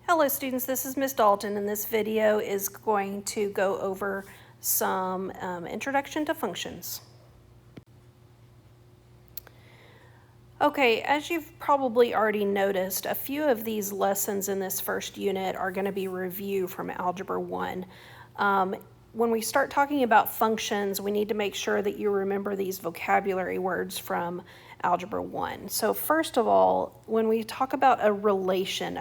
Hello students, this is Miss Dalton, and this video is going to go over some introduction to functions. Okay, as you've probably already noticed, a few of these lessons in this first unit are going to be review from Algebra 1. When we start talking about functions, we need to make sure that you remember these vocabulary words from Algebra 1. So first of all, when we talk about a relation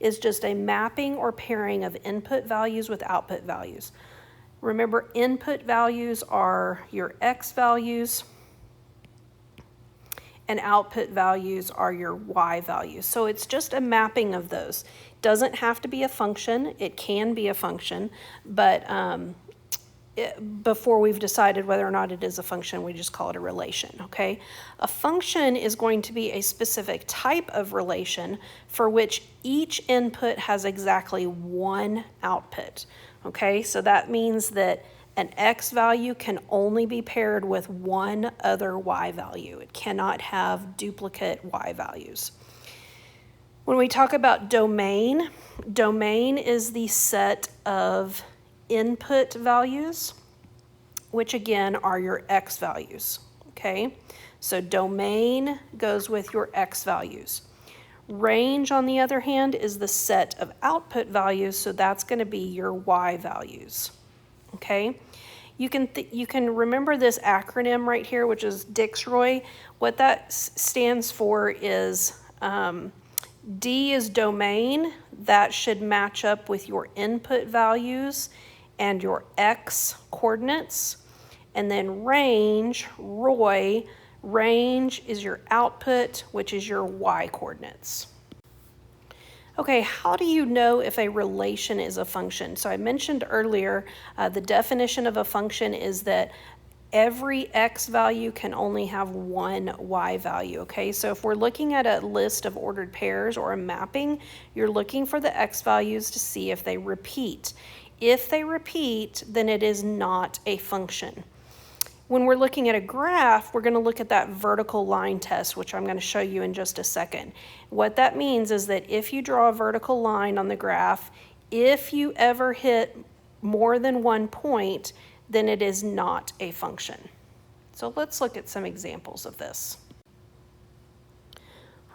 is just a mapping or pairing of input values with output values. Remember, input values are your x values, and output values are your y values. So it's just a mapping of those. Doesn't have to be a function. It can be a function, but before we've decided whether or not it is a function, we just call it a relation, okay? A function is going to be a specific type of relation for which each input has exactly one output, okay? So that means that an x value can only be paired with one other y value. It cannot have duplicate y values. When we talk about domain is the set of input values, which again are your x values, okay? So domain goes with your x values. Range, on the other hand, is the set of output values, so that's going to be your y values, okay? You can remember this acronym right here, which is DIXROY. What that stands for is D is domain. That should match up with your input values and your x coordinates. And then range, ROY, range is your output, which is your y coordinates. Okay, how do you know if a relation is a function? So I mentioned earlier, the definition of a function is that every x value can only have one y value, okay? So if we're looking at a list of ordered pairs or a mapping, you're looking for the x values to see if they repeat. If they repeat, then it is not a function. When we're looking at a graph, we're going to look at that vertical line test, which I'm going to show you in just a second. What that means is that if you draw a vertical line on the graph, if you ever hit more than one point, then it is not a function. So let's look at some examples of this.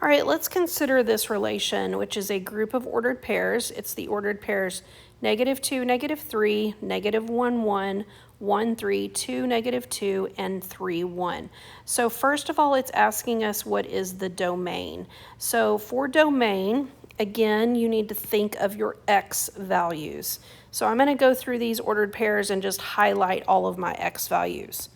All right, let's consider this relation, which is a group of ordered pairs. It's the ordered pairs -2, -3, -1, 1, 1, 3, 2, -2, and 3, 1. So first of all, it's asking us what is the domain. So for domain, again, you need to think of your x values. So I'm going to go through these ordered pairs and just highlight all of my x values.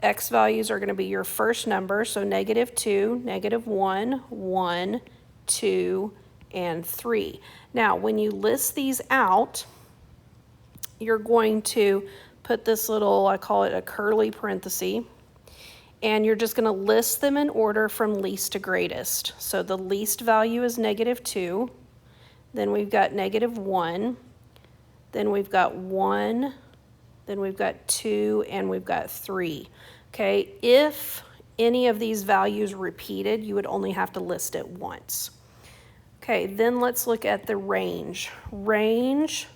X values are going to be your first number, so -2, -1, 1, 2, and 3. Now, when you list these out, you're going to put this little, I call it a curly parenthesis, and you're just going to list them in order from least to greatest. So the least value is -2, then we've got -1, then we've got 1, then we've got 2, and we've got 3. Okay, if any of these values repeated, you would only have to list it once. Okay, then let's look at the range. Range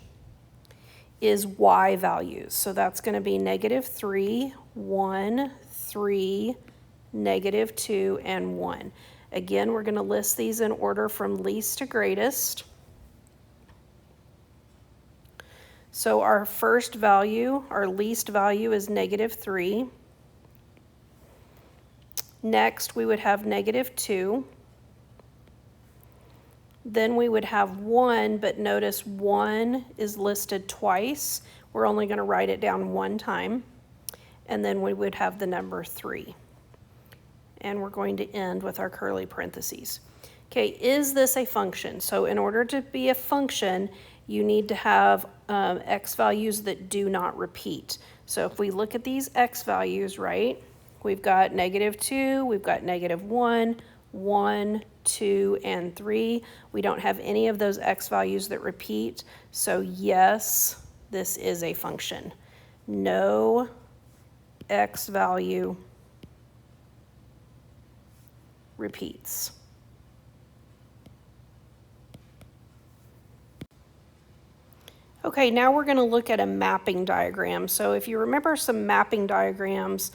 is y values, so that's going to be -3, 1, 3, -2, and 1. Again, we're going to list these in order from least to greatest. So our first value, our least value, is -3. Next, we would have -2. Then we would have 1, but notice 1 is listed twice. We're only going to write it down one time. And then we would have the number 3. And we're going to end with our curly parentheses. Okay, is this a function? So in order to be a function, you need to have x values that do not repeat. So if we look at these x values, right, we've got -2, we've got -1, 1, 2, and 3. We don't have any of those x values that repeat, so yes, this is a function. No x value repeats. Okay, now we're going to look at a mapping diagram. So if you remember some mapping diagrams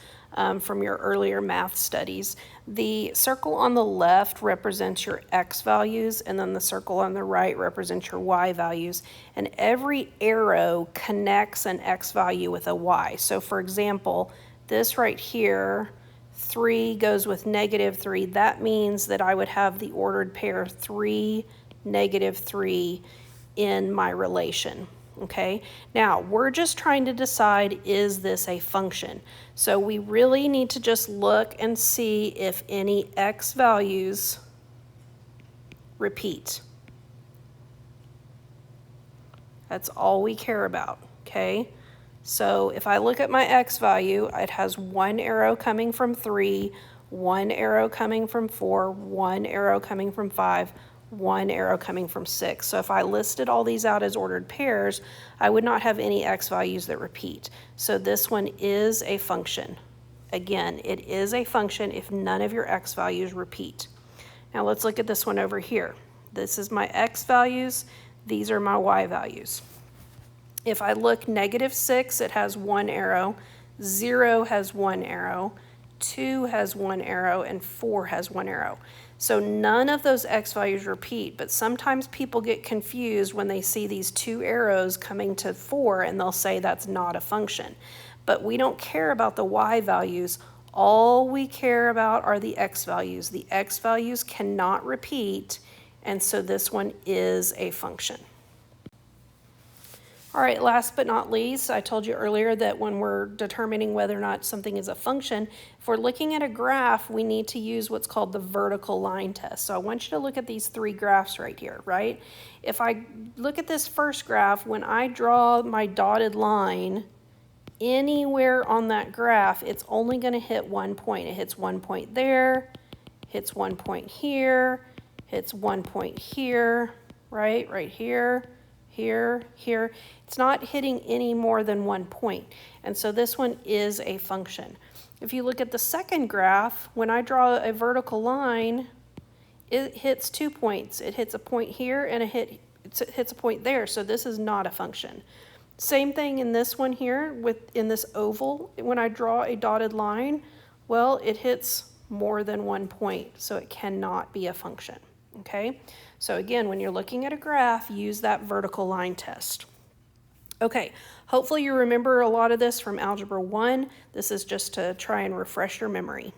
from your earlier math studies, the circle on the left represents your x values, and then the circle on the right represents your y values. And every arrow connects an x value with a y. So for example, this right here, 3 goes with -3. That means that I would have the ordered pair 3, -3 in my relation. Okay, now we're just trying to decide, is this a function? So we really need to just look and see if any x values repeat. That's all we care about, okay? So if I look at my x value, it has one arrow coming from 3, one arrow coming from 4, one arrow coming from 5, one arrow coming from 6. So if I listed all these out as ordered pairs, I would not have any x values that repeat. So this one is a function. Again, it is a function if none of your x values repeat. Now let's look at this one over here. This is my x values. These are my y values. If I look -6, it has one arrow, 0 has one arrow, 2 has one arrow, and 4 has one arrow. So none of those x values repeat, but sometimes people get confused when they see these 2 arrows coming to 4 and they'll say that's not a function. But we don't care about the y values. All we care about are the x values. The x values cannot repeat, and so this one is a function. All right, last but not least, I told you earlier that when we're determining whether or not something is a function, if we're looking at a graph, we need to use what's called the vertical line test. So I want you to look at these 3 graphs right here, right? If I look at this first graph, when I draw my dotted line, anywhere on that graph, it's only going to hit one point. It hits one point there, hits one point here, hits one point here, right? Right here. Here, here. It's not hitting any more than one point. And so this one is a function. If you look at the second graph, when I draw a vertical line, it hits 2 points. It hits a point here and it hits a point there. So this is not a function. Same thing in this one here, in this oval. When I draw a dotted line, well, it hits more than one point. So it cannot be a function. Okay, so again, when you're looking at a graph, use that vertical line test. Okay, hopefully you remember a lot of this from Algebra 1. This is just to try and refresh your memory.